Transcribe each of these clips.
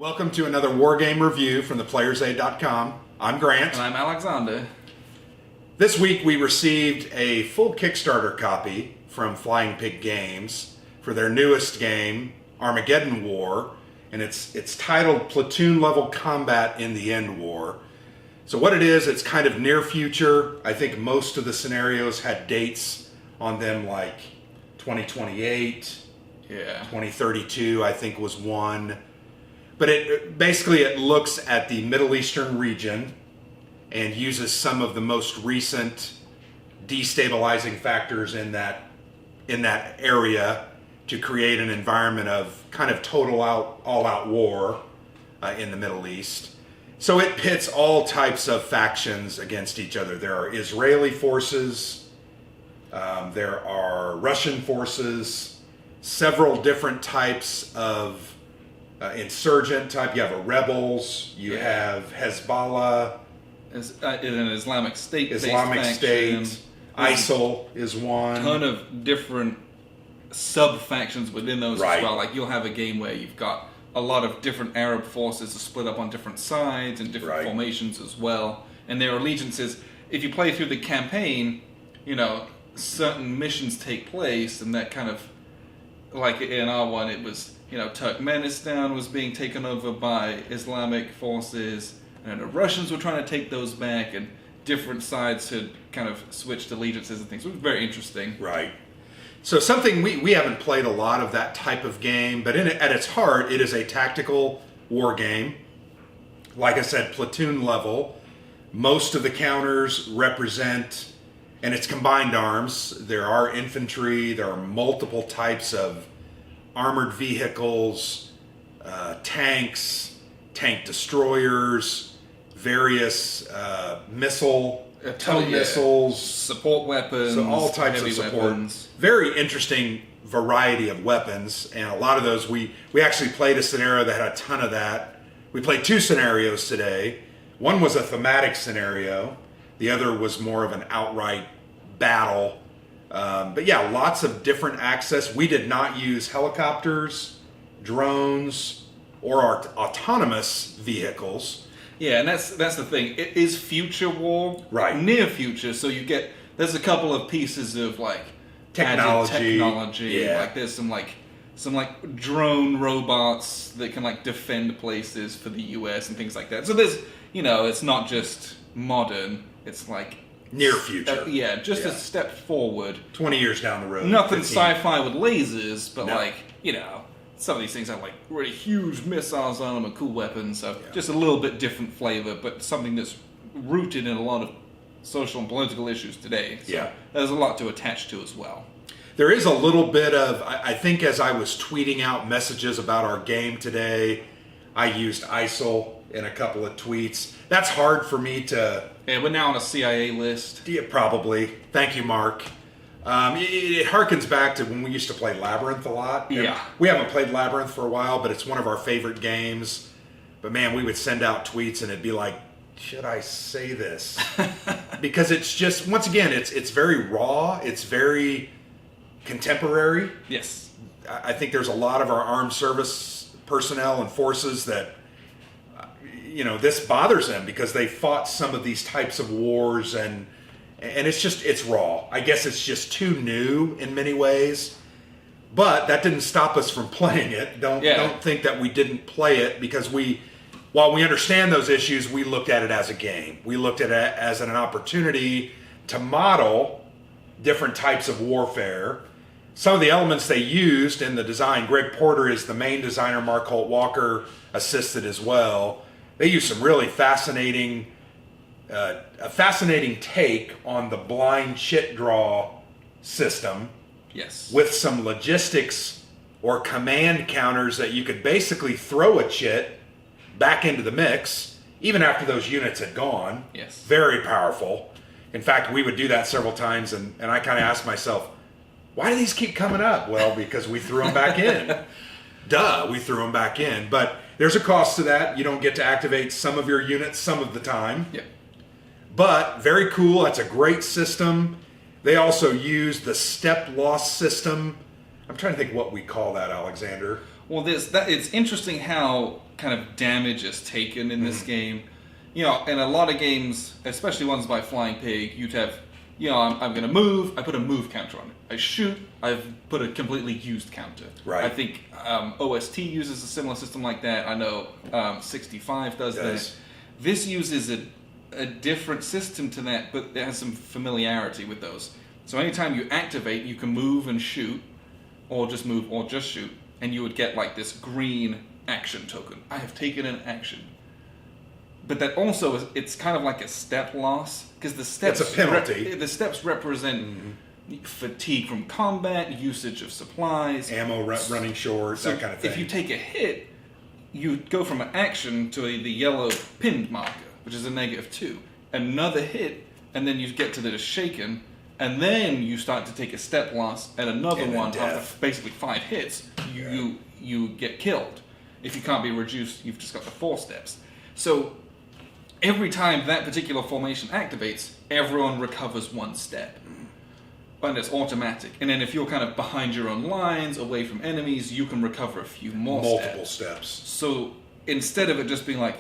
Welcome to another Wargame review from thePlayerSaid.com. I'm Grant. And I'm Alexander. This week we received a full Kickstarter copy from Flying Pig Games for their newest game, Armageddon War, and it's titled Platoon Level Combat in the End War. So what it is, it's kind of near future. I think most of the scenarios had dates on them like 2028, 2032 I think was one. But it basically looks at the Middle Eastern region and uses some of the most recent destabilizing factors in that area to create an environment of kind of total all-out war in the Middle East. So it pits all types of factions against each other. There are Israeli forces, there are Russian forces, several different types of insurgent type. You have a rebels, you have Hezbollah, an Islamic State, ISIL is one. A ton of different sub-factions within those as well. Like you'll have a game where you've got a lot of different Arab forces split up on different sides and different formations as well. And their allegiances, if you play through the campaign, you know, certain missions take place and that kind of, like in our one, it was, you know, Turkmenistan was being taken over by Islamic forces, and the Russians were trying to take those back, and different sides had kind of switched allegiances and things. It was very interesting. Right. So something we haven't played a lot of that type of game, but at its heart, it is a tactical war game. Like I said, platoon level. Most of the counters represent, and it's combined arms. There are infantry. There are multiple types of armored vehicles, tanks, tank destroyers, various missiles, support weapons, so all types of support. Weapons. Very interesting variety of weapons, and a lot of those we actually played a scenario that had a ton of that. We played two scenarios today. One was a thematic scenario. The other was more of an outright battle. But yeah, lots of different access. We did not use helicopters, drones, or our autonomous vehicles. Yeah, and that's the thing. It is future war, near future. So there's a couple of pieces of like technology. Yeah. Like there's some drone robots that can like defend places for the US and things like that. So there's, you know, it's not just modern. It's like near future. A step forward. 20 years down the road. Nothing 15. Sci-fi with lasers, but like, you know, some of these things have like really huge missiles on them and cool weapons, so just a little bit different flavor, but something that's rooted in a lot of social and political issues today. So there's a lot to attach to as well. There is a little bit of, I think as I was tweeting out messages about our game today, I used ISIL in a couple of tweets. That's hard for me to... Yeah, we're now on a CIA list. Yeah, probably. Thank you, Mark. It harkens back to when we used to play Labyrinth a lot. Yeah. We haven't played Labyrinth for a while, but it's one of our favorite games. But man, we would send out tweets and it'd be like, should I say this? Because it's just, once again, it's very raw. It's very contemporary. Yes. I think there's a lot of our armed service personnel and forces that, you know, this bothers them because they fought some of these types of wars and it's raw. I guess it's just too new in many ways, but that didn't stop us from playing it. Don't think that we didn't play it because while we understand those issues, we looked at it as a game. We looked at it as an opportunity to model different types of warfare. Some of the elements they used in the design, Greg Porter is the main designer, Mark Holt Walker assisted as well. They use some really fascinating, a fascinating take on the blind chit draw system. Yes. With some logistics or command counters that you could basically throw a chit back into the mix, even after those units had gone. Yes. Very powerful. In fact, we would do that several times, and I kind of asked myself, why do these keep coming up? Well, because we threw them back in. Duh, we threw them back in. But there's a cost to that. You don't get to activate some of your units some of the time. Yeah. But very cool. That's a great system. They also use the step loss system. I'm trying to think what we call that, Alexander. Well, it's interesting how kind of damage is taken in this game. You know, in a lot of games, especially ones by Flying Pig, you'd have, you know, I'm going to move, I put a move counter on it. I shoot, I've put a completely used counter. Right. I think OST uses a similar system like that. I know 65 does that. This uses a different system to that, but it has some familiarity with those. So anytime you activate, you can move and shoot, or just move or just shoot, and you would get like this green action token. I have taken an action. But that also is, it's kind of like a step loss, because the steps... It's a penalty. The steps represent fatigue from combat, usage of supplies... Ammo running short, that kind of thing. If you take a hit, you go from an action to the yellow pinned marker, which is a -2. Another hit, and then you get to the shaken, and then you start to take a step loss, and another one after basically 5 hits, you get killed. If you can't be reduced, you've just got the 4 steps. So every time that particular formation activates, everyone recovers 1 step. And it's automatic. And then if you're kind of behind your own lines, away from enemies, you can recover a few more multiple steps. So instead of it just being like,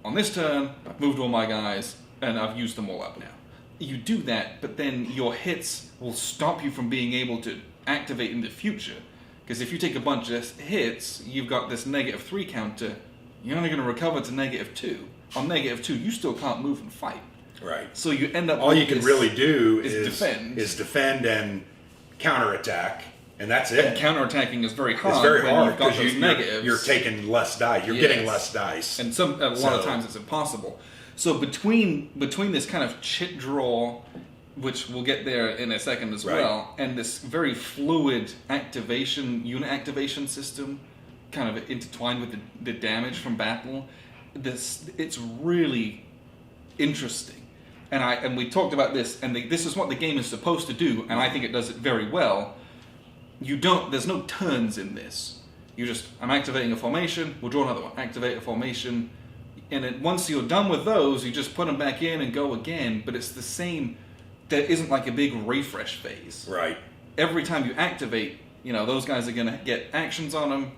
on this turn, I've moved all my guys, and I've used them all up now. You do that, but then your hits will stop you from being able to activate in the future. Because if you take a bunch of hits, you've got this -3 counter, you're only going to recover to -2. On -2, you still can't move and fight. Right. So you end up... All you can really do is defend and counterattack, and that's it. And counterattacking is very hard. It's very hard because you're taking less dice. You're getting less dice. And a lot of times it's impossible. So between this kind of chit draw, which we'll get there in a second as well, and this very fluid unit activation system, kind of intertwined with the damage from battle, it's really interesting. And we talked about this, and this is what the game is supposed to do, and I think it does it very well. There's no turns in this. I'm activating a formation, we'll draw another one, activate a formation, and once you're done with those, you just put them back in and go again, but it's the same. There isn't like a big refresh phase. Right. Every time you activate, those guys are going to get actions on them,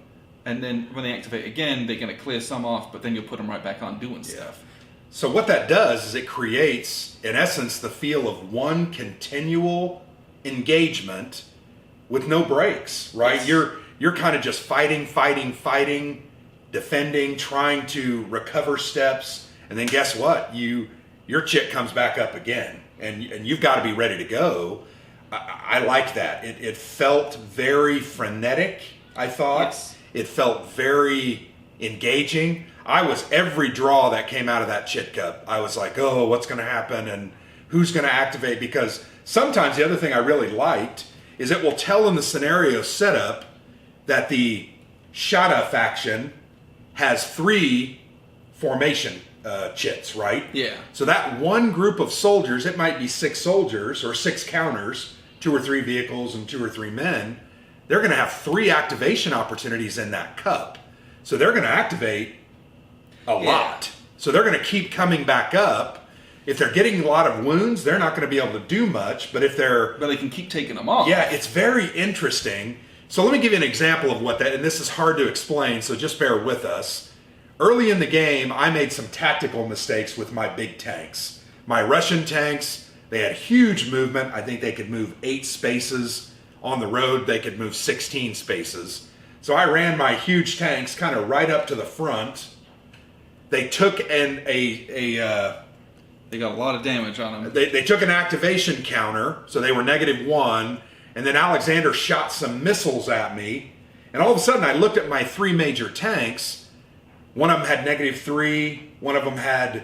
and then when they activate again, they're going to clear some off, but then you'll put them right back on doing stuff. So what that does is it creates, in essence, the feel of one continual engagement with no breaks, right? Yes. You're kind of just fighting, defending, trying to recover steps, and then guess what? Your chick comes back up again, and you've got to be ready to go. I like that. It felt very frenetic, I thought. Yes. It felt very engaging. Every draw that came out of that chit cup, I was like, oh, what's going to happen and who's going to activate? Because sometimes the other thing I really liked is it will tell in the scenario setup that the Shada faction has 3 formation chits, right? Yeah. So that one group of soldiers, it might be 6 soldiers or 6 counters, 2 or 3 vehicles and 2 or 3 men. They're going to have 3 activation opportunities in that cup. So they're going to activate a lot. So they're going to keep coming back up. If they're getting a lot of wounds, they're not going to be able to do much. But they can keep taking them off. Yeah, it's very interesting. So let me give you an example of what that, and this is hard to explain, so just bear with us. Early in the game, I made some tactical mistakes with my big tanks. My Russian tanks, they had huge movement. I think they could move 8 spaces. On the road, they could move 16 spaces. So I ran my huge tanks kind of right up to the front. They took they got a lot of damage on them. They took an activation counter, so they were -1, and then Alexander shot some missiles at me, and all of a sudden I looked at my 3 major tanks. One of them had -3, one of them had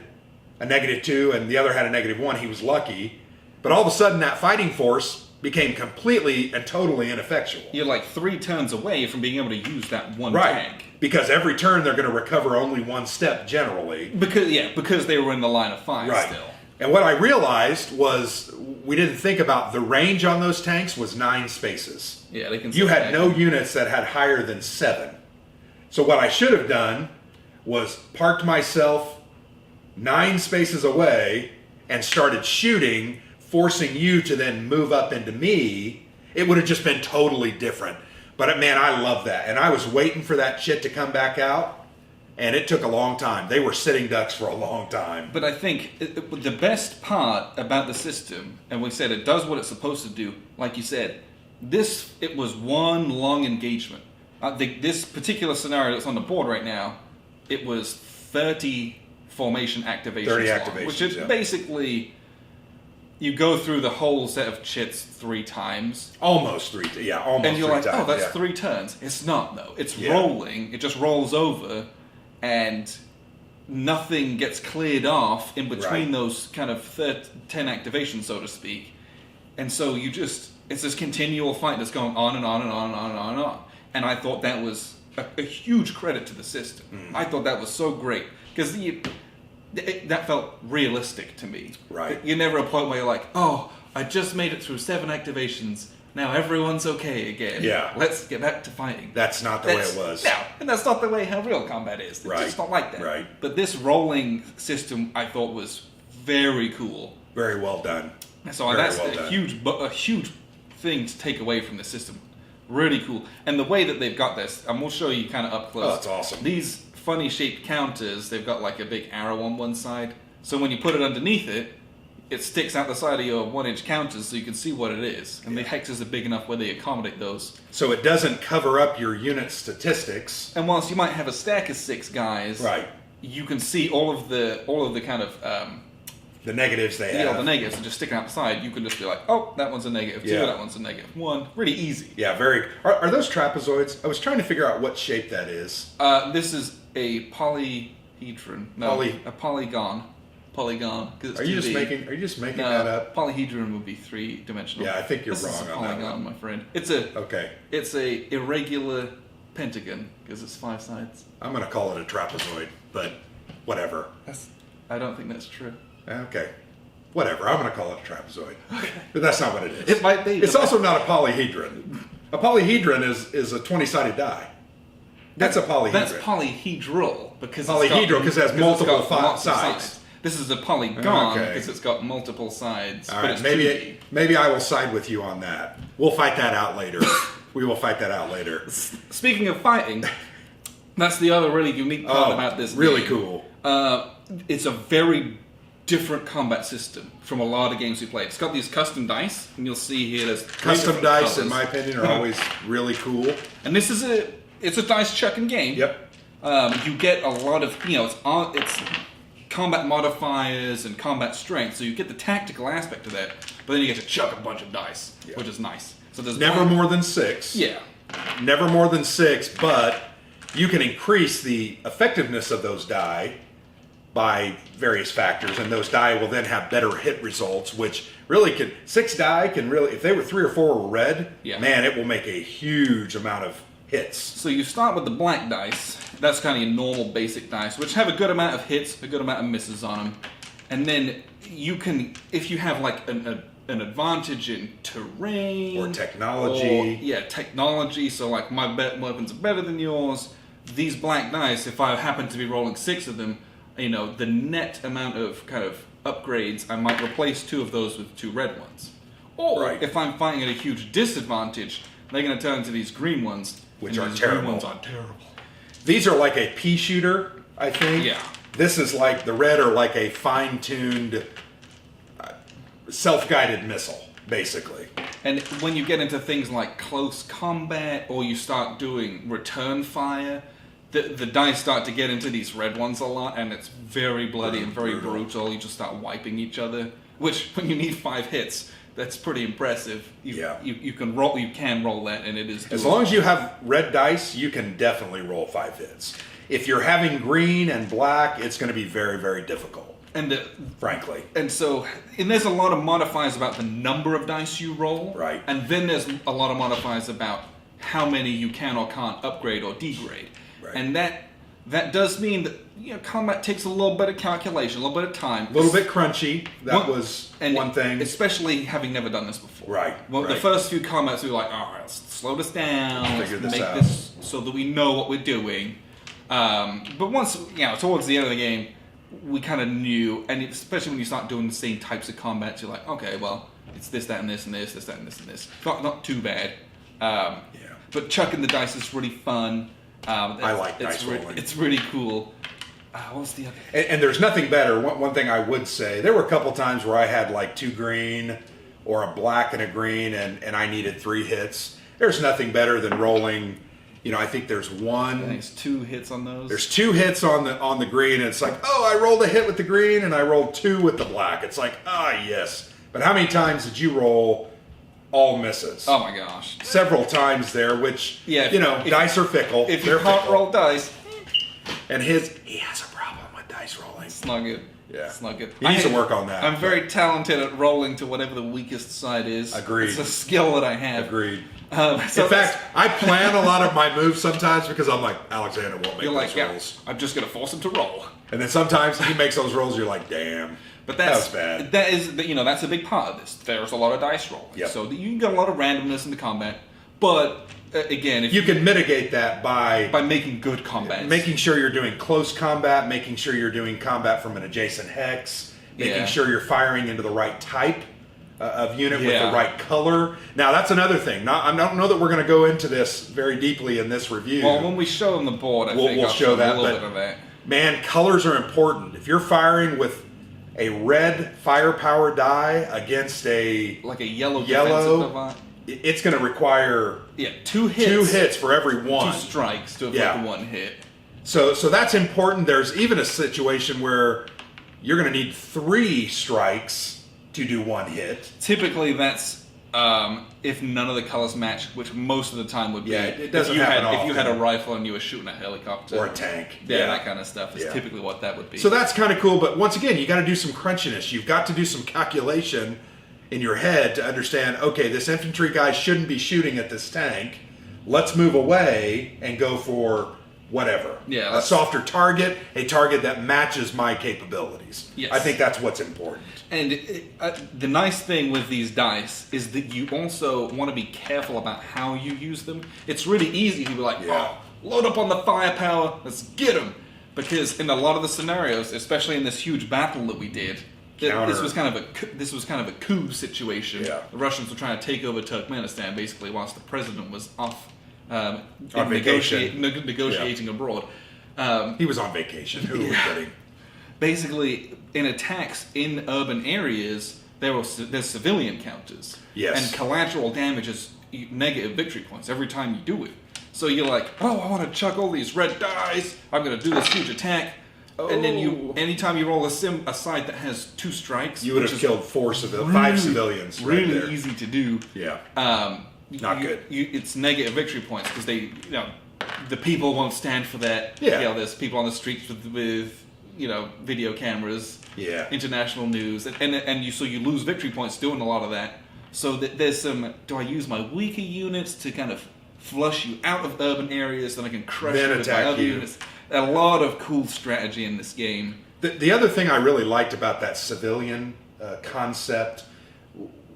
a -2, and the other had a -1. He was lucky. But all of a sudden that fighting force became completely and totally ineffectual. You're like 3 turns away from being able to use that one tank. Because every turn they're going to recover only 1 step generally. Because they were in the line of fire still. And what I realized was we didn't think about the range on those tanks was 9 spaces. Yeah, they can. You had no units that had higher than 7. So what I should have done was parked myself 9 spaces away and started shooting, forcing you to then move up into me. It would have just been totally different. But man, I love that. And I was waiting for that shit to come back out, and it took a long time. They were sitting ducks for a long time. But I think the best part about the system, and we said it does what it's supposed to do, like you said, it was one long engagement. This particular scenario that's on the board right now, it was 30 formation activations 30 long, activations, which is basically... You go through the whole set of chits 3 times. Almost 3 times. Yeah, almost 3 times. And you're like, oh, that's 3 turns. It's not, though. It's rolling. It just rolls over, and nothing gets cleared off in between those kind of 10 activations, so to speak. And so it's this continual fight that's going on and on and on and on and on and on. And I thought that was a huge credit to the system. I thought that was so great. Because that felt realistic to me. Right. You're never a point where you're like, oh, I just made it through 7 activations. Now everyone's okay again. Yeah. Let's get back to fighting. That's not the way it was. No, and that's not the way how real combat is. It's just not like that. Right. But this rolling system, I thought, was very cool. Very well done. So that's a huge thing to take away from the system. Really cool. And the way that they've got this, and we'll show you kind of up close. Oh, that's awesome. These funny shaped counters, they've got like a big arrow on one side. So when you put it underneath it, it sticks out the side of your 1-inch counters so you can see what it is. And the hexes are big enough where they accommodate those. So it doesn't cover up your unit statistics. And whilst you might have a stack of 6 guys, you can see all of the kind of the negatives they have. Yeah, the negatives are just sticking out the side. You can just be like, oh, that one's a -2, that one's a -1. Really easy. Yeah, very. Are those trapezoids? I was trying to figure out what shape that is. This is a polyhedron. No, a polygon. Polygon. Are you just making that up? Polyhedron would be 3-dimensional. Yeah, I think you're this wrong is a on polygon, that one. my friend. It's a irregular pentagon because it's 5 sides. I'm going to call it a trapezoid, but whatever. I don't think that's true. Okay. Whatever. I'm going to call it a trapezoid. But that's not what it is. It might be. It's also not a polyhedron. A polyhedron is a 20-sided die. That's a polyhedron. That's polyhedral because it has multiple sides. This is a polygon because it's got multiple sides. All right, maybe I will side with you on that. We'll fight that out later. We will fight that out later. Speaking of fighting, that's the other really unique part about this game. Really cool. It's a very different combat system from a lot of games we played. It's got these custom dice, and you'll see here there's custom dice, in my opinion, are always really cool. And this is it's a dice chucking game. Yep. You get a lot of it's combat modifiers and combat strength, so you get the tactical aspect of that, but then you get to chuck a bunch of dice, which is nice. So there's never more than 6. Yeah. Never more than 6, but you can increase the effectiveness of those die by various factors, and those die will then have better hit results, which really 6 die can really, if they were 3 or 4 were red, man, it will make a huge amount of hits. So you start with the black dice. That's kind of your normal basic dice, which have a good amount of hits, a good amount of misses on them. And then you can, if you have like an advantage in terrain or technology. Technology. So like my weapons are better than yours. These black dice, if I happen to be rolling 6 of them, the net amount of kind of upgrades, I might replace 2 of those with 2 red ones. Or if I'm fighting at a huge disadvantage, they're going to turn into these green ones, which are terrible. Green ones are terrible. These are like a pea shooter, I think. Yeah. This is like the red are like a fine-tuned, self-guided missile, basically. And when you get into things like close combat, or you start doing return fire, the dice start to get into these red ones a lot, and it's very bloody and very brutal. You just start wiping each other, which when you need 5 hits, that's pretty impressive. You can roll that, and it is doable. As long as you have red dice, you can definitely roll 5 hits. If you're having green and black, it's going to be very, very difficult. And frankly. And there's a lot of modifiers about the number of dice you roll. Right. And then there's a lot of modifiers about how many you can or can't upgrade or degrade. Right. And that does mean that combat takes a little bit of calculation, a little bit of time. A little bit crunchy. That was one thing. Especially having never done this before. Right. Well, the first few combats we were like, all right, let's slow this down. Figure this make out. this so that we know what we're doing. But once, towards the end of the game, we kind of knew, and especially when you start doing the same types of combats, you're like, okay, well, it's this, that, and this, and this, this, that, and this, and this. Not too bad. But chucking the dice is really fun. I like dice rolling. It's really cool. What was the other? And there's nothing better. One thing I would say, there were a couple times where I had like 2 green or a black and a green, and I needed 3 hits. There's nothing better than rolling. I think there's one. I think it's 2 hits on those. There's 2 hits on the green, and it's like, oh, I rolled a hit with the green, and I rolled 2 with the black. It's like, yes. But how many times did you roll all misses? Oh my gosh, several times there. Which dice are fickle. If you can't roll dice, and he has a problem with dice rolling. It's not good. Yeah, it's not good. He needs to work on that. I'm very talented at rolling to whatever the weakest side is. Agreed. It's a skill that I have. Agreed. In fact, I plan a lot of my moves sometimes because I'm like, Alexander won't make those rolls. I'm just going to force him to roll. And then sometimes he makes those rolls, you're like, damn. But that was bad. That is, that's a big part of this. There's a lot of dice rolling. Yep. So you get a lot of randomness in the combat. But, again... if you can mitigate that by making good combat. Making sure you're doing close combat, making sure you're doing combat from an adjacent hex, making sure you're firing into the right type of unit with the right color. Now, that's another thing. I don't know that we're going to go into this very deeply in this review. Well, when we show them the board, we'll show that, a little bit of that. Man, colors are important. If you're firing with a red firepower die against a yellow it's going to require 2 hits. 2 hits for every one. 2 strikes to avoid the 1 hit. So that's important. There's even a situation where you're going to need 3 strikes to do 1 hit. Typically, that's if none of the colors match, which most of the time would be. Yeah, it doesn't happen often. If you had a rifle and you were shooting a helicopter. Or a tank. That kind of stuff is typically what that would be. So that's kind of cool, but once again, you got to do some crunchiness. You've got to do some calculation in your head to understand, okay, this infantry guy shouldn't be shooting at this tank. Let's move away and go for whatever. Yeah, a softer target, a target that matches my capabilities. Yes. I think that's what's important. And the nice thing with these dice is that you also want to be careful about how you use them. It's really easy to be like, load up on the firepower, let's get them. Because in a lot of the scenarios, especially in this huge battle that we did, this was kind of a coup situation. Yeah. The Russians were trying to take over Turkmenistan basically whilst the president was off on vacation. negotiating abroad. He was on vacation. Who was kidding? Basically, in attacks in urban areas, there's civilian counters. Yes. And collateral damage is negative victory points every time you do it. So you're like, I want to chuck all these red dice. I'm going to do this huge attack. And then anytime you roll a side that has 2 strikes, you would have killed 5 civilians. Really right there. easy to do. Yeah. Not good. It's negative victory points because the people won't stand for that. Yeah. There's people on the streets with video cameras. Yeah. International news, and so you lose victory points doing a lot of that. So there's some. Do I use my weaker units to kind of flush you out of urban areas, then I can crush you with my other units? A lot of cool strategy in this game. The other thing I really liked about that civilian concept,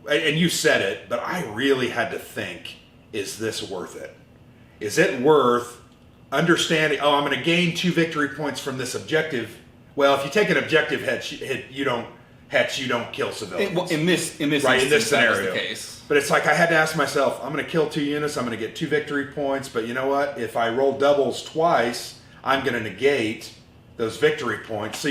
and you said it, but I really had to think, is this worth it? Is it worth understanding, I'm going to gain 2 victory points from this objective? Well, if you take an objective hit, you don't kill civilians. In this scenario, that was the case. But it's like I had to ask myself, I'm going to kill 2 units, I'm going to get 2 victory points, but you know what? If I roll doubles twice, I'm going to negate those victory points. So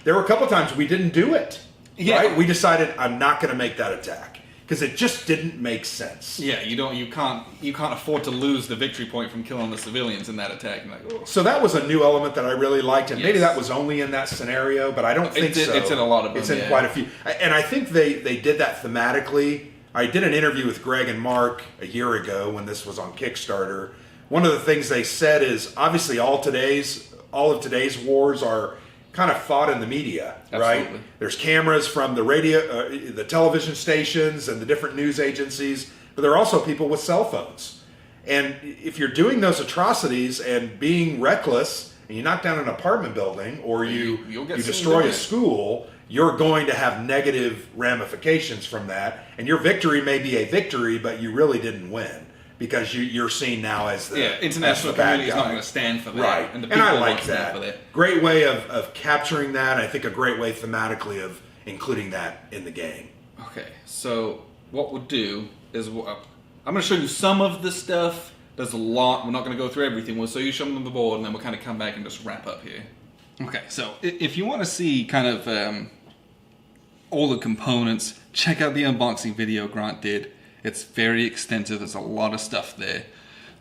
there were a couple times we didn't do it. Yeah. Right? We decided I'm not going to make that attack because it just didn't make sense. Yeah, you can't afford to lose the victory point from killing the civilians in that attack. So that was a new element that I really liked, and maybe that was only in that scenario, but I don't think so. It's in a lot of them. It's in quite a few, and I think they did that thematically. I did an interview with Greg and Mark a year ago when this was on Kickstarter. One of the things they said is obviously all of today's wars are kind of fought in the media, Absolutely. Right? There's cameras from the radio, the television stations, and the different news agencies, but there are also people with cell phones. And if you're doing those atrocities and being reckless, and you knock down an apartment building or you destroy a school, you're going to have negative ramifications from that. And your victory may be a victory, but you really didn't win. Because you're seen now as the international community is not going to stand for that, right? And the people I like won't stand for that. Great way of capturing that. I think a great way thematically of including that in the game. Okay, so what we'll do is I'm going to show you some of the stuff. There's a lot. We're not going to go through everything. We'll show you some of the board, and then we'll kind of come back and just wrap up here. Okay, so if you want to see kind of all the components, check out the unboxing video Grant did. It's very extensive. There's a lot of stuff there.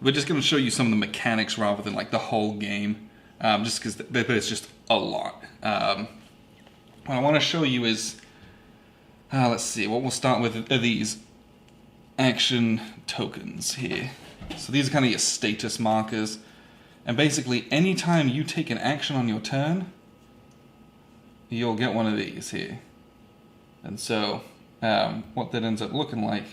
We're just going to show you some of the mechanics rather than like the whole game, just because there's just a lot. What I want to show you is, let's see, what we'll start with are these action tokens here. So these are kind of your status markers. And basically, anytime you take an action on your turn, you'll get one of these here. And so, what that ends up looking like,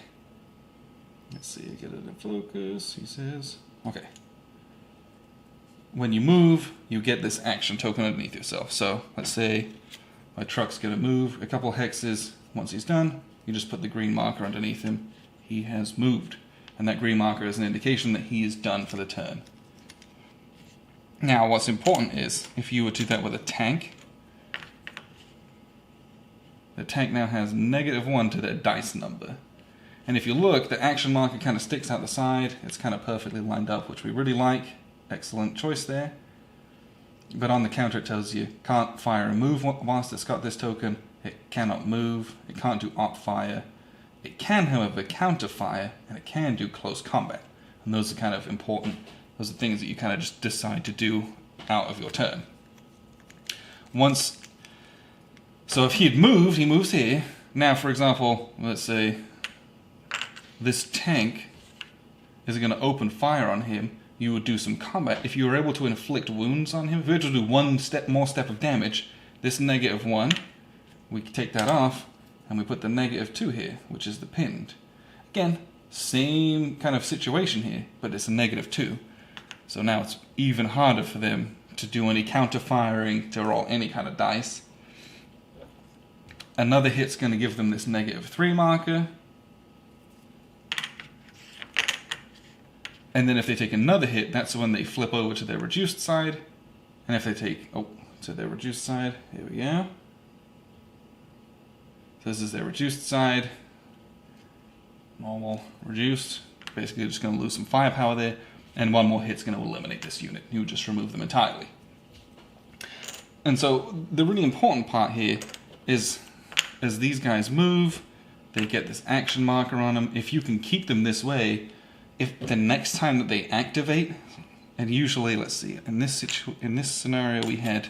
let's see, get it in focus, he says. Okay. When you move, you get this action token underneath yourself. So, let's say my truck's going to move a couple hexes. Once he's done, you just put the green marker underneath him. He has moved. And that green marker is an indication that he is done for the turn. Now, what's important is, if you were to do that with a tank, the tank now has -1 to their dice number. And if you look, the action marker kind of sticks out the side. It's kind of perfectly lined up, which we really like. Excellent choice there. But on the counter it tells you, can't fire and move whilst it's got this token. It cannot move. It can't do op fire. It can, however, counter fire, and it can do close combat. And those are kind of important. Those are things that you kind of just decide to do out of your turn. So if he'd moved, he moves here. Now, for example, let's say this tank is going to open fire on him. You would do some combat. If you were able to inflict wounds on him, if you were to do one more step of damage, this -1, we take that off, and we put the -2 here, which is the pinned. Again, same kind of situation here, but it's a -2. So now it's even harder for them to do any counter-firing, to roll any kind of dice. Another hit's going to give them this -3 marker. And then if they take another hit, that's when they flip over to their reduced side. And if they take, to their reduced side, here we go. So this is their reduced side. Normal, reduced. Basically just going to lose some firepower there. And one more hit's going to eliminate this unit. You would just remove them entirely. And so the really important part here is, as these guys move, they get this action marker on them. If you can keep them this way, if the next time that they activate, and usually, let's see, in this scenario we had,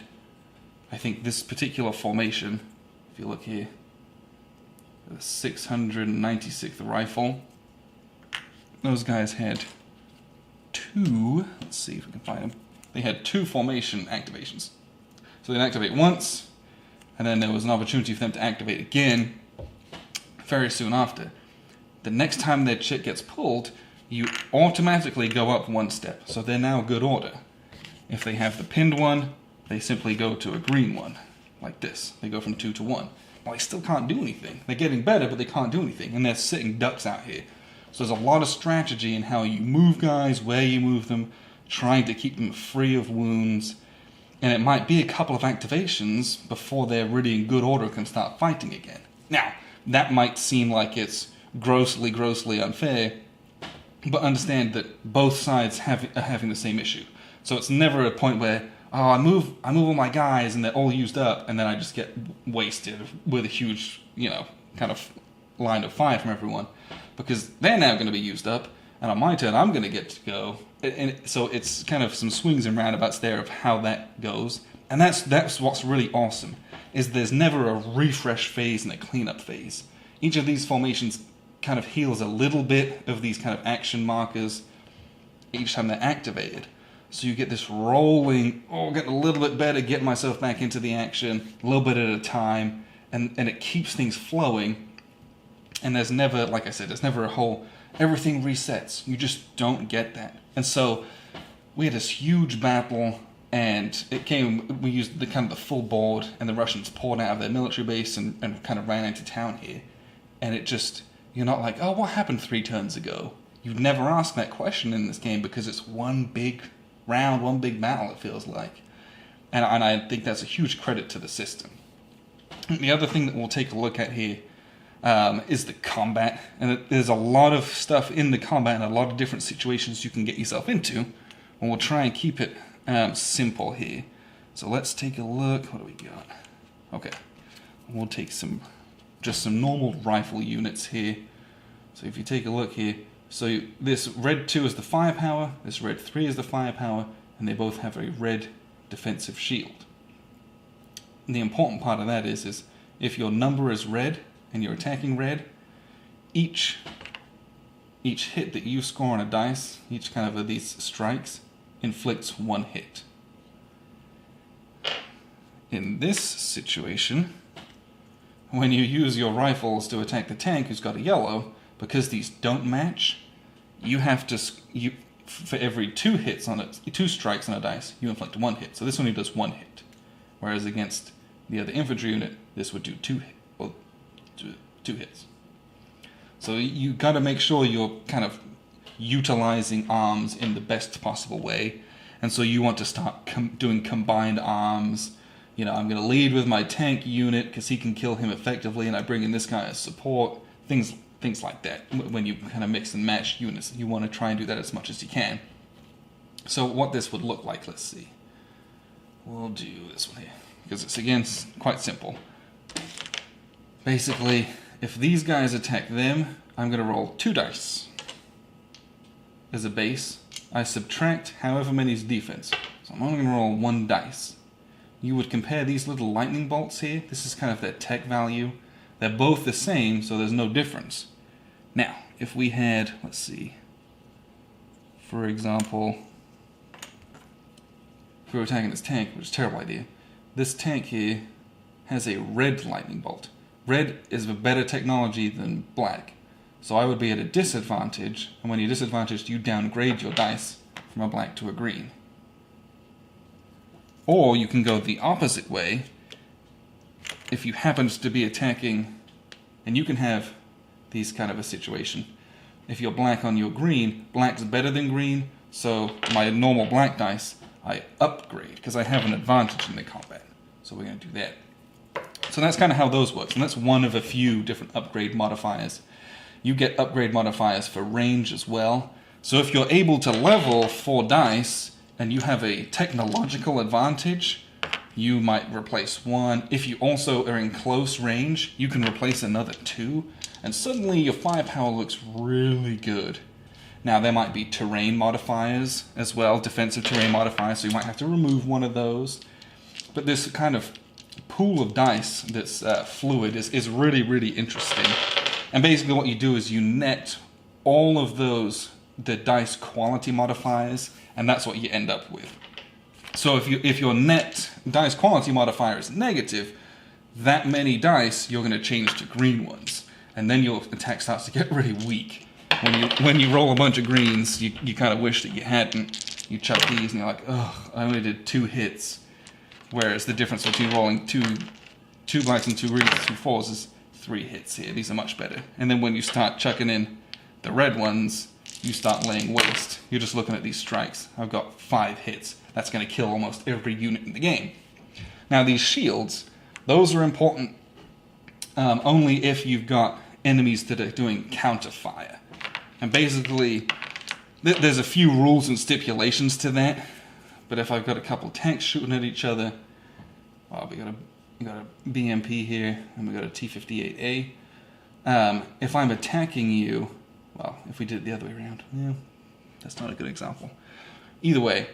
I think this particular formation, if you look here, the 696th rifle, those guys had two, let's see if we can find them, they had 2 formation activations. So they'd activate once, and then there was an opportunity for them to activate again very soon after. The next time their chit gets pulled, you automatically go up 1 step. So they're now good order. If they have the pinned one, they simply go to a green one, like this. They go from 2 to 1. Well, they still can't do anything. They're getting better, but they can't do anything. And they're sitting ducks out here. So there's a lot of strategy in how you move guys, where you move them, trying to keep them free of wounds. And it might be a couple of activations before they're really in good order and can start fighting again. Now, that might seem like it's grossly unfair, but understand that both sides are having the same issue. So it's never a point where, I move all my guys and they're all used up, and then I just get wasted with a huge, kind of line of fire from everyone. Because they're now going to be used up, and on my turn I'm going to get to go. And so it's kind of some swings and roundabouts there of how that goes. And that's what's really awesome, is there's never a refresh phase and a cleanup phase. Each of these formations kind of heals a little bit of these kind of action markers each time they're activated. So you get this rolling, getting a little bit better, getting myself back into the action, a little bit at a time, and it keeps things flowing. And there's never, like I said, there's never a whole, everything resets. You just don't get that. And so we had this huge battle, and we used the kind of the full board, and the Russians poured out of their military base and kind of ran into town here. And it just, you're not like, what happened 3 turns ago? You'd never ask that question in this game because it's one big round, one big battle, it feels like. And I think that's a huge credit to the system. The other thing that we'll take a look at here, is the combat. And there's a lot of stuff in the combat and a lot of different situations you can get yourself into. And we'll try and keep it simple here. So let's take a look. What do we got? Okay. We'll take just some normal rifle units here. So if you take a look here, so this red 2 is the firepower, this red 3 is the firepower, and they both have a red defensive shield. And the important part of that is if your number is red and you're attacking red, each hit that you score on a dice, each kind of these strikes, inflicts 1 hit. In this situation, when you use your rifles to attack the tank who's got a yellow, because these don't match, you have to, for every 2 hits on it, 2 strikes on a dice, you inflict 1 hit. So this only does 1 hit. Whereas against the other infantry unit, this would do 2 hits. So you got to make sure you're kind of utilizing arms in the best possible way. And so you want to start doing combined arms. You know, I'm going to lead with my tank unit because he can kill him effectively, and I bring in this guy as support. Things like that. When you kind of mix and match units, you want to try and do that as much as you can. So what this would look like, let's see. We'll do this one here, because it's, again, quite simple. Basically, if these guys attack them, I'm going to roll 2 dice as a base. I subtract however many's defense. So I'm only going to roll 1 dice. You would compare these little lightning bolts here. This is kind of their tech value. They're both the same, so there's no difference. Now, if we had, let's see, for example, if we were attacking this tank, which is a terrible idea, this tank here has a red lightning bolt. Red is a better technology than black, so I would be at a disadvantage, and when you're disadvantaged, you downgrade your dice from a black to a green. Or you can go the opposite way. If you happen to be attacking, and you can have these kind of a situation. If you're black on your green, black's better than green, so my normal black dice, I upgrade, because I have an advantage in the combat. So we're going to do that. So that's kind of how those work, and that's one of a few different upgrade modifiers. You get upgrade modifiers for range as well. So if you're able to level 4 dice, and you have a technological advantage, you might replace 1. If you also are in close range, you can replace another 2, and suddenly your firepower looks really good. Now, there might be terrain modifiers as well, defensive terrain modifiers, so you might have to remove one of those. But this kind of pool of dice that's fluid is really, really interesting. And basically what you do is you net all of the dice quality modifiers, and that's what you end up with. So if your net dice quality modifier is negative, that many dice you're going to change to green ones, and then your attack starts to get really weak. When you roll a bunch of greens, you kind of wish that you hadn't. You chuck these and you're like, oh, I only did 2 hits. Whereas the difference between rolling two blacks and 2 greens and 2 fours is 3 hits here. These are much better. And then when you start chucking in the red ones, you start laying waste. You're just looking at these strikes. I've got 5 hits. That's going to kill almost every unit in the game. Now these shields, those are important only if you've got enemies that are doing counterfire. And basically, there's a few rules and stipulations to that. But if I've got a couple tanks shooting at each other, well, we got a BMP here, and we got a T-58A. If I'm attacking you, well, if we did it the other way around, yeah, that's not a good example. Either way,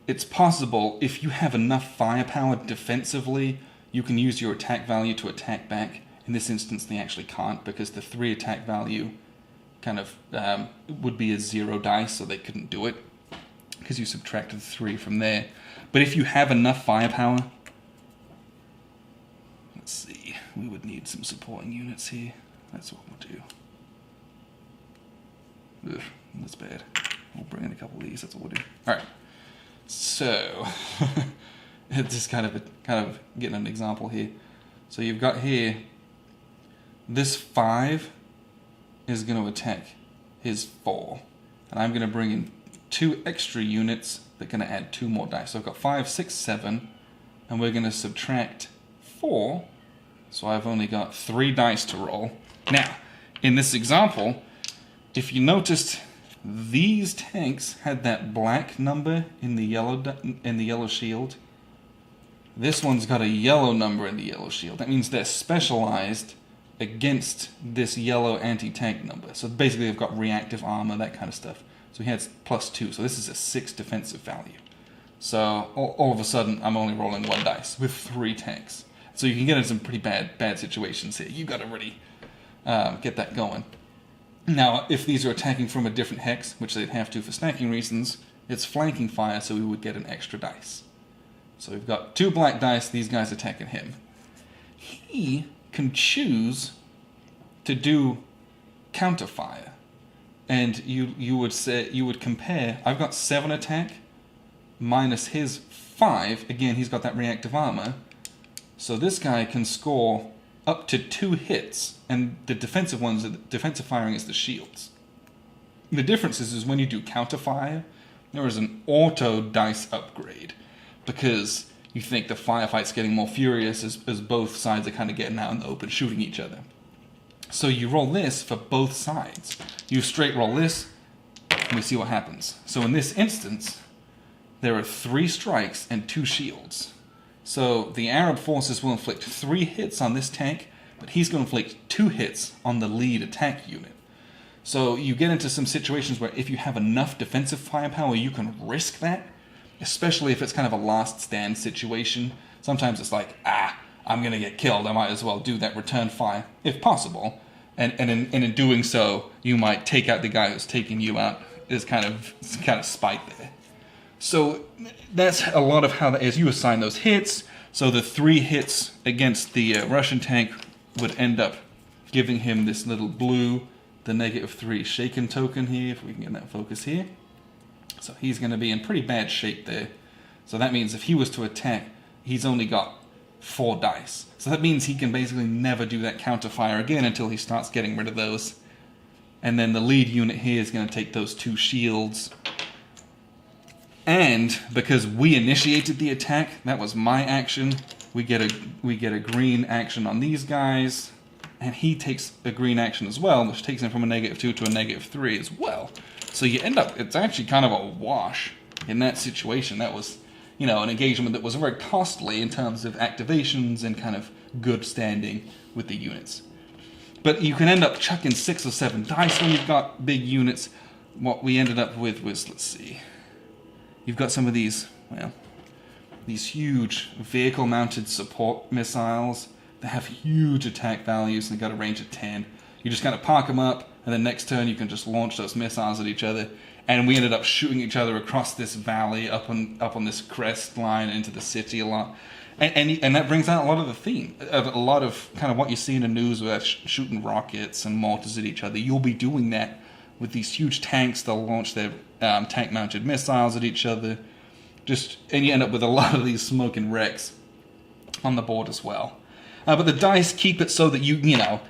it's possible if you have enough firepower defensively, you can use your attack value to attack back. In this instance, they actually can't, because the 3 attack value kind of would be a 0 dice, so they couldn't do it, because you subtracted 3 from there. But if you have enough firepower, let's see, we would need some supporting units here. That's what we'll do. Ugh, that's bad. We'll bring in a couple of these, that's what we'll do. Alright, so, just kind of getting an example here. So you've got here, this 5 is going to attack his 4. And I'm going to bring in 2 extra units that are going to add 2 more dice. So I've got 5, 6, 7, and we're going to subtract 4. So I've only got 3 dice to roll. Now, in this example, if you noticed, these tanks had that black number in the yellow shield. This one's got a yellow number in the yellow shield. That means they're specialized against this yellow anti-tank number. So basically they've got reactive armor, that kind of stuff. So he has +2, so this is a 6 defensive value. So all of a sudden I'm only rolling 1 dice with 3 tanks. So you can get in some pretty bad situations here. You've got to really get that going. Now, if these are attacking from a different hex, which they'd have to for stacking reasons, it's flanking fire, so we would get an extra dice. So we've got 2 black dice, these guys attacking him. He can choose to do counterfire. And you would compare, I've got 7 attack minus his 5. Again, he's got that reactive armor. So this guy can score up to 2 hits, and the defensive firing is the shields. The difference is when you do counterfire, there is an auto dice upgrade, because you think the firefight's getting more furious as both sides are kind of getting out in the open, shooting each other. So you roll this for both sides. You straight roll this, and we see what happens. So in this instance, there are 3 strikes and 2 shields. So the Arab forces will inflict 3 hits on this tank, but he's going to inflict 2 hits on the lead attack unit. So you get into some situations where if you have enough defensive firepower, you can risk that, especially if it's kind of a last stand situation. Sometimes it's like, I'm going to get killed, I might as well do that return fire, if possible. And in doing so, you might take out the guy who's taking you out. There's kind of spite there. So that's a lot of how that is. You assign those hits. So the 3 hits against the Russian tank would end up giving him this little blue, the -3 shaken token here, if we can get that focus here. So he's going to be in pretty bad shape there. So that means if he was to attack, he's only got 4 dice. So that means he can basically never do that counterfire again until he starts getting rid of those. And then the lead unit here is going to take those 2 shields. And because we initiated the attack, that was my action, we get a green action on these guys, and he takes a green action as well, which takes him from a -2 to a -3 as well. So you end up, it's actually kind of a wash in that situation. That was, an engagement that was very costly in terms of activations and kind of good standing with the units. But you can end up chucking 6 or 7 dice when you've got big units. What we ended up with was, let's see, you've got some of these, these huge vehicle-mounted support missiles that have huge attack values, and they've got a range of 10. You just kind of park them up, and then next turn you can just launch those missiles at each other. And we ended up shooting each other across this valley, up on this crest line into the city a lot. And that brings out a lot of the theme, a lot of kind of what you see in the news with shooting rockets and mortars at each other. You'll be doing that with these huge tanks. They'll launch their tank-mounted missiles at each other. And you end up with a lot of these smoking wrecks on the board as well. But the dice keep it so that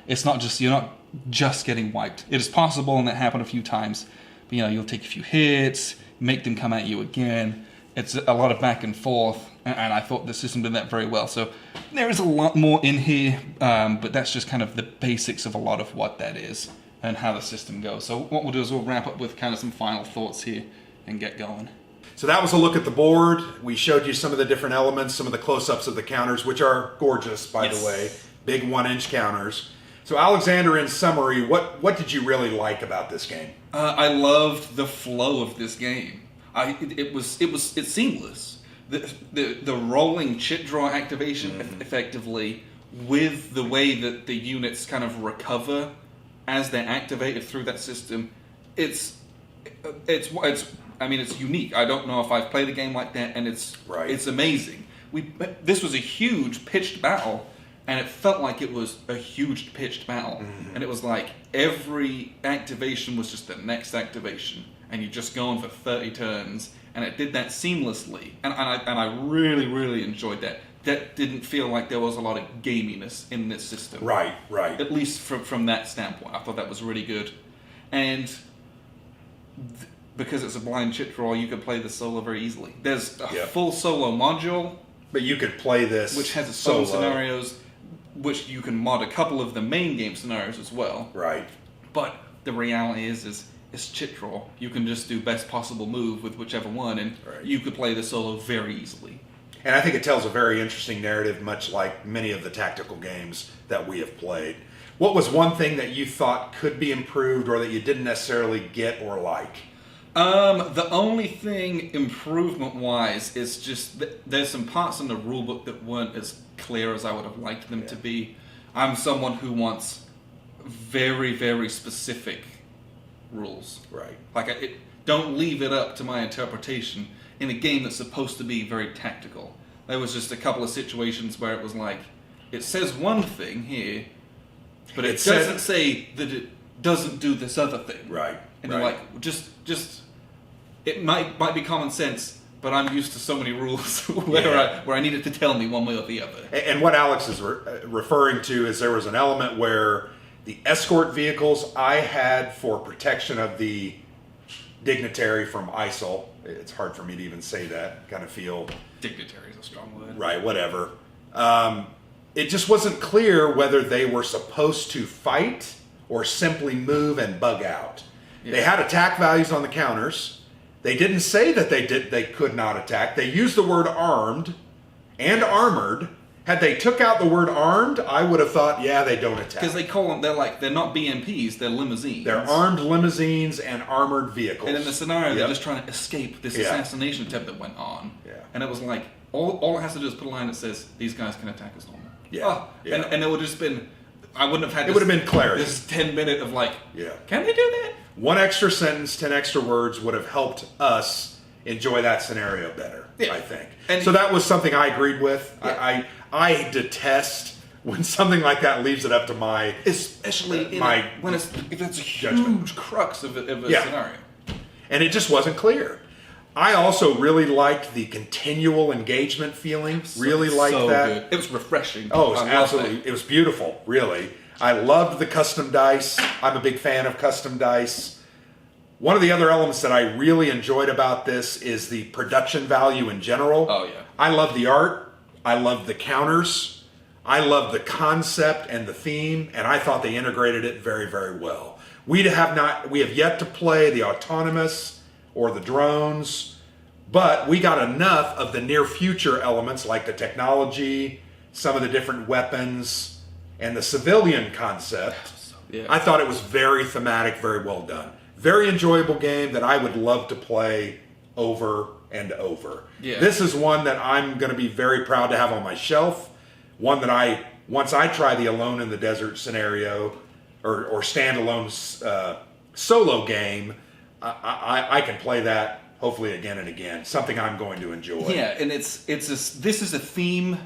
it's not just, you're not just getting wiped. It is possible, and that happened a few times. But you'll take a few hits, make them come at you again. It's a lot of back and forth, and I thought the system did that very well. So there is a lot more in here, but that's just kind of the basics of a lot of what that is and how the system goes. So what we'll do is we'll wrap up with kind of some final thoughts here and get going. So that was a look at the board. We showed you some of the different elements, some of the close-ups of the counters, which are gorgeous, by the way. Big 1-inch counters. So Alexander, in summary, what did you really like about this game? I loved the flow of this game. It's seamless. The rolling chit draw activation effectively, with the way that the units kind of recover as they're activated through that system, it's unique. I don't know if I've played a game like that, and it's amazing. This was a huge pitched battle, and it felt like it was a huge pitched battle. And it was like every activation was just the next activation, and you're just going for 30 turns, and it did that seamlessly. And I really, really enjoyed that. That didn't feel like there was a lot of gaminess in this system. Right. At least from that standpoint. I thought that was really good. And because it's a blind chit draw, you could play this solo very easily. There's a full solo module. But you could play this which has its own scenarios. which you can mod a couple of the main game scenarios as well. Right. But the reality is it's chit draw. You can just do best possible move with whichever one, and you could play the solo very easily. And I think it tells a very interesting narrative, much like many of the tactical games that we have played. What was one thing that you thought could be improved or that you didn't necessarily get or like? The only thing improvement-wise is just there's some parts in the rulebook that weren't as clear as I would have liked them to be. I'm someone who wants very, very specific rules. Right. Like, don't leave it up to my interpretation in a game that's supposed to be very tactical. There was just a couple of situations where it was like, it says one thing here, but it doesn't say that it doesn't do this other thing. Right. And you're like, just it might be common sense, but I'm used to so many rules where I need it to tell me one way or the other. And what Alex is referring to is there was an element where the escort vehicles I had for protection of the dignitary from ISIL. It's hard for me to even say that. Kind of feel... Dignitary is a strong word. Right, whatever. It just wasn't clear whether they were supposed to fight or simply move and bug out. Yeah. They had attack values on the counters. They didn't say that they could not attack. They used the word armed and armored. Had they took out the word armed, I would have thought, yeah, they don't attack. Because they call them, they're not BMPs, they're limousines. They're armed limousines and armored vehicles. And in the scenario, they're just trying to escape this assassination attempt that went on. Yeah. And it was like, all it has to do is put a line that says, these guys can attack us normal. Yeah. And it would have just been, I wouldn't have had it would have been clarity. This 10-minute of like, can they do that? One extra sentence, 10 extra words would have helped us enjoy that scenario better, I think. And so that was something I agreed with. Yeah. I detest when something like that leaves it up to my... Especially if it's a huge crux of a scenario. And it just wasn't clear. I also really liked the continual engagement feeling. Really liked that. Good. It was refreshing. Oh, it was absolutely. It was beautiful, really. I loved the custom dice. I'm a big fan of custom dice. One of the other elements that I really enjoyed about this is the production value in general. Oh, yeah. I love the art. I love the counters. I love the concept and the theme, and I thought they integrated it very, very well. We have yet to play the autonomous or the drones, but we got enough of the near future elements like the technology, some of the different weapons, and the civilian concept. Yeah. I thought it was very thematic, very well done. Very enjoyable game that I would love to play over and over. Yeah. This is one that I'm going to be very proud to have on my shelf. One that once I try the Alone in the Desert scenario or standalone solo game, I can play that hopefully again and again. Something I'm going to enjoy. Yeah, and this is a theme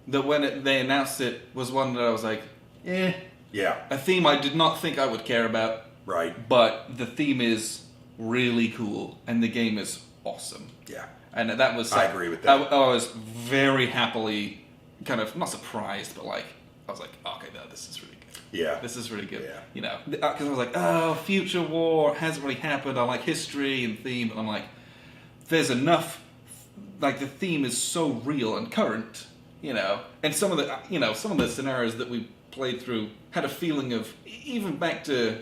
that when they announced it was one that I was like, Yeah. A theme I did not think I would care about. Right. But the theme is really cool, and the game is awesome. Yeah. And that was... I agree with that. I was very happily kind of, not surprised, but like, I was like, okay, no, this is really good. Yeah. This is really good. Yeah. You know, because I was like, oh, future war hasn't really happened. I like history and theme, but I'm like, there's enough, like the theme is so real and current, you know, and some of the scenarios that we played through had a feeling of, even back to,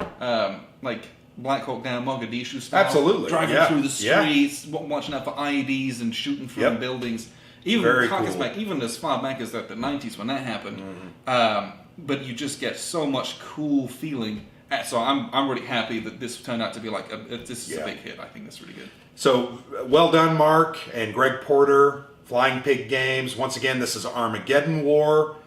like, Black Hawk Down, Mogadishu style. Absolutely. Driving through the streets, watching out for IEDs and shooting from buildings. Even back, even as far back as the 90s when that happened. Mm-hmm. But you just get so much cool feeling. So I'm really happy that this turned out to be like, this is a big hit. I think that's really good. So, well done, Mark and Greg Porter, Flying Pig Games. Once again, this is Armageddon War,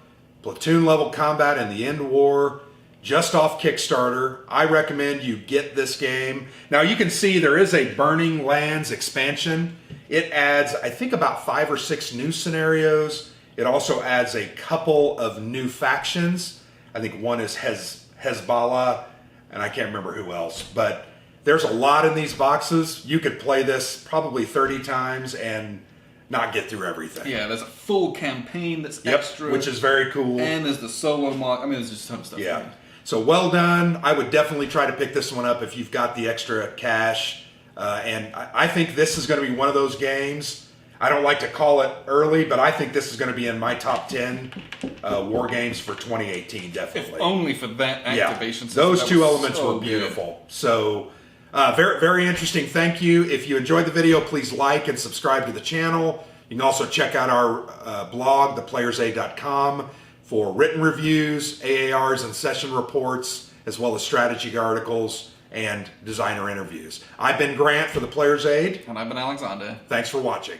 platoon level combat in the end war. Just off Kickstarter. I recommend you get this game. Now you can see there is a Burning Lands expansion. It adds, I think, about 5 or 6 new scenarios. It also adds a couple of new factions. I think one is Hezbollah, and I can't remember who else. But there's a lot in these boxes. You could play this probably 30 times and not get through everything. Yeah, there's a full campaign that's extra. Which is very cool. And there's the solo mod. I mean, there's just a ton of stuff. Yeah. So well done. I would definitely try to pick this one up if you've got the extra cash. And I think this is going to be one of those games. I don't like to call it early, but I think this is going to be in my top 10 war games for 2018, definitely. If only for that activation system. system. Those two elements were beautiful. Good. So, very, very interesting. Thank you. If you enjoyed the video, please like and subscribe to the channel. You can also check out our blog, theplayersaid.com, for written reviews, AARs, and session reports, as well as strategy articles and designer interviews. I've been Grant for The Player's Aid. And I've been Alexander. Thanks for watching.